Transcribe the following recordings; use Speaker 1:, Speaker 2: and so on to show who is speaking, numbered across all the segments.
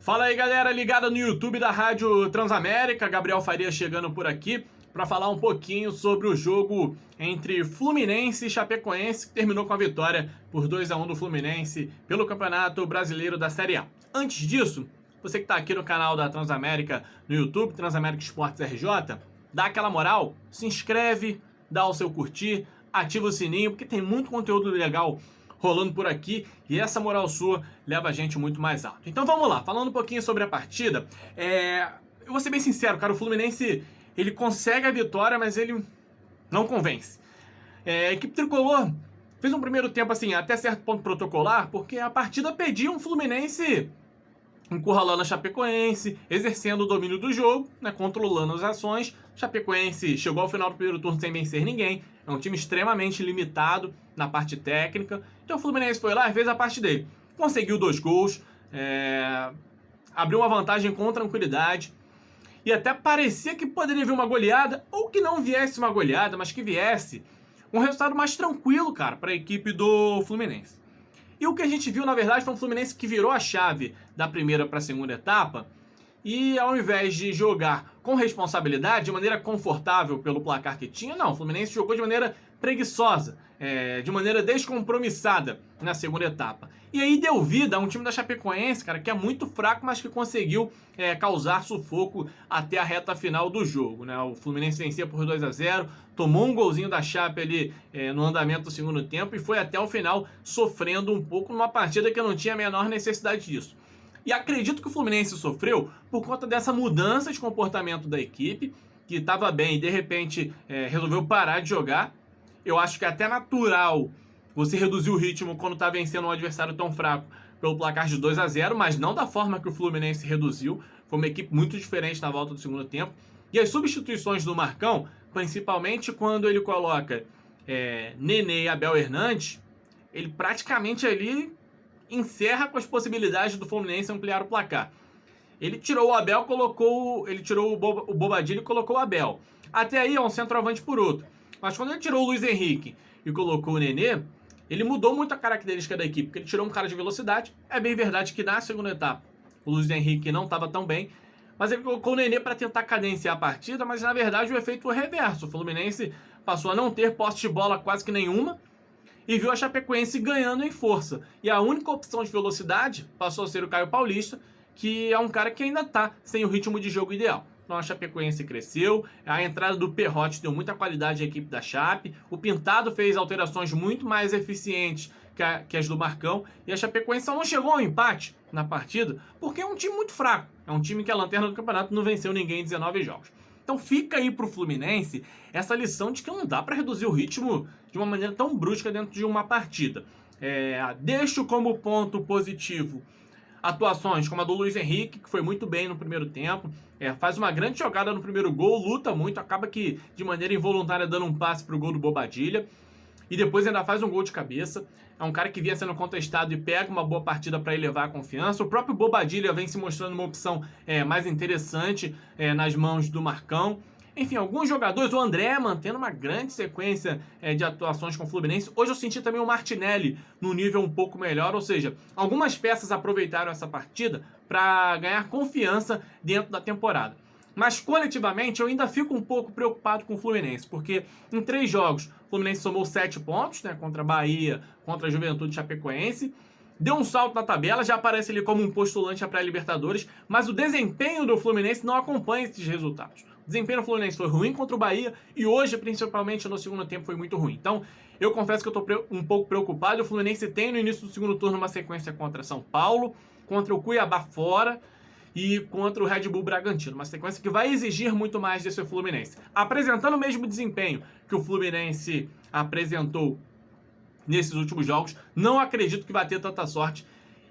Speaker 1: Fala aí, galera ligada no YouTube da Rádio Transamérica, Gabriel Faria chegando por aqui para falar um pouquinho sobre o jogo entre Fluminense e Chapecoense, que terminou com a vitória por 2-1 do Fluminense pelo Campeonato Brasileiro da Série A. Antes disso, você que está aqui no canal da Transamérica no YouTube, Transamérica Esportes RJ, dá aquela moral, se inscreve, dá o seu curtir, ativa o sininho, porque tem muito conteúdo legal rolando por aqui e essa moral sua leva a gente muito mais alto. Então vamos lá, falando um pouquinho sobre a partida, eu vou ser bem sincero, cara, o Fluminense ele consegue a vitória, mas ele não convence. A equipe tricolor fez um primeiro tempo assim, até certo ponto protocolar, porque a partida pedia um Fluminense encurralando a Chapecoense, exercendo o domínio do jogo, né, controlando as ações. Chapecoense chegou ao final do primeiro turno sem vencer ninguém, é um time extremamente limitado na parte técnica. Então o Fluminense foi lá e fez a parte dele. Conseguiu 2 gols, abriu uma vantagem com tranquilidade, e até parecia que poderia vir uma goleada, ou que não viesse uma goleada, mas que viesse um resultado mais tranquilo, cara, para a equipe do Fluminense. E o que a gente viu, na verdade, foi um Fluminense que virou a chave da primeira para a segunda etapa e, ao invés de jogar com responsabilidade, de maneira confortável pelo placar que tinha, não, o Fluminense jogou de maneira preguiçosa, de maneira descompromissada na segunda etapa. E aí deu vida a um time da Chapecoense, cara, que é muito fraco, mas que conseguiu causar sufoco até a reta final do jogo, né? O Fluminense vencia por 2-0, tomou um golzinho da Chape ali no andamento do segundo tempo e foi até o final sofrendo um pouco numa partida que não tinha a menor necessidade disso. E acredito que o Fluminense sofreu por conta dessa mudança de comportamento da equipe, que estava bem e de repente resolveu parar de jogar. Eu acho que é até natural você reduzir o ritmo quando está vencendo um adversário tão fraco pelo placar de 2-0, mas não da forma que o Fluminense reduziu. Foi uma equipe muito diferente na volta do segundo tempo. E as substituições do Marcão, principalmente quando ele coloca Nenê e Abel Hernandes, ele praticamente ali encerra com as possibilidades do Fluminense ampliar o placar. Ele tirou o Abel, ele tirou o Bobadilla e colocou o Abel. Até aí é um centroavante por outro. Mas quando ele tirou o Luiz Henrique e colocou o Nenê, ele mudou muito a característica da equipe, porque ele tirou um cara de velocidade. É bem verdade que na segunda etapa o Luiz Henrique não estava tão bem, mas ele colocou o Nenê para tentar cadenciar a partida, mas na verdade o efeito foi reverso. O Fluminense passou a não ter posse de bola quase que nenhuma e viu a Chapecoense ganhando em força. E a única opção de velocidade passou a ser o Caio Paulista, que é um cara que ainda está sem o ritmo de jogo ideal. Então a Chapecoense cresceu, a entrada do Perrotti deu muita qualidade à equipe da Chape, o Pintado fez alterações muito mais eficientes que as do Marcão, e a Chapecoense só não chegou ao empate na partida, porque é um time muito fraco, é um time que a lanterna do campeonato não venceu ninguém em 19 jogos. Então fica aí pro Fluminense essa lição de que não dá para reduzir o ritmo de uma maneira tão brusca dentro de uma partida. Deixo como ponto positivo atuações como a do Luiz Henrique, que foi muito bem no primeiro tempo, faz uma grande jogada no primeiro gol, luta muito, acaba que de maneira involuntária dando um passe pro gol do Bobadilla, e depois ainda faz um gol de cabeça. É um cara que vinha sendo contestado e pega uma boa partida para elevar a confiança. O próprio Bobadilla vem se mostrando uma opção mais interessante nas mãos do Marcão. Enfim, alguns jogadores, o André mantendo uma grande sequência de atuações com o Fluminense. Hoje eu senti também o Martinelli num nível um pouco melhor, ou seja, algumas peças aproveitaram essa partida para ganhar confiança dentro da temporada. Mas coletivamente eu ainda fico um pouco preocupado com o Fluminense, porque em 3 jogos o Fluminense somou 7 pontos, né, contra a Bahia, contra a Juventude Chapecoense, deu um salto na tabela, já aparece ali como um postulante a pré-Libertadores, mas o desempenho do Fluminense não acompanha esses resultados. O desempenho do Fluminense foi ruim contra o Bahia e hoje, principalmente no segundo tempo, foi muito ruim. Então, eu confesso que eu estou um pouco preocupado. O Fluminense tem no início do segundo turno uma sequência contra São Paulo, contra o Cuiabá fora e contra o Red Bull Bragantino. Uma sequência que vai exigir muito mais desse Fluminense. Apresentando o mesmo desempenho que o Fluminense apresentou nesses últimos jogos, não acredito que vai ter tanta sorte.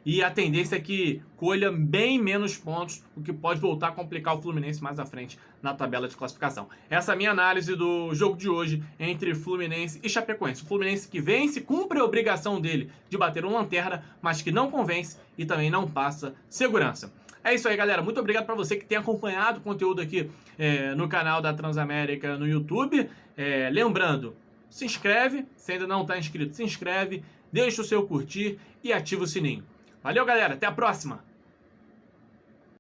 Speaker 1: E a tendência é que colha bem menos pontos, o que pode voltar a complicar o Fluminense mais à frente na tabela de classificação. Essa é a minha análise do jogo de hoje entre Fluminense e Chapecoense. O Fluminense que vence, cumpre a obrigação dele de bater uma lanterna, mas que não convence e também não passa segurança. É isso aí, galera. Muito obrigado para você que tem acompanhado o conteúdo aqui no canal da Transamérica no YouTube. Lembrando, se inscreve, se ainda não está inscrito, se inscreve, deixa o seu curtir e ativa o sininho. Valeu, galera. Até a próxima.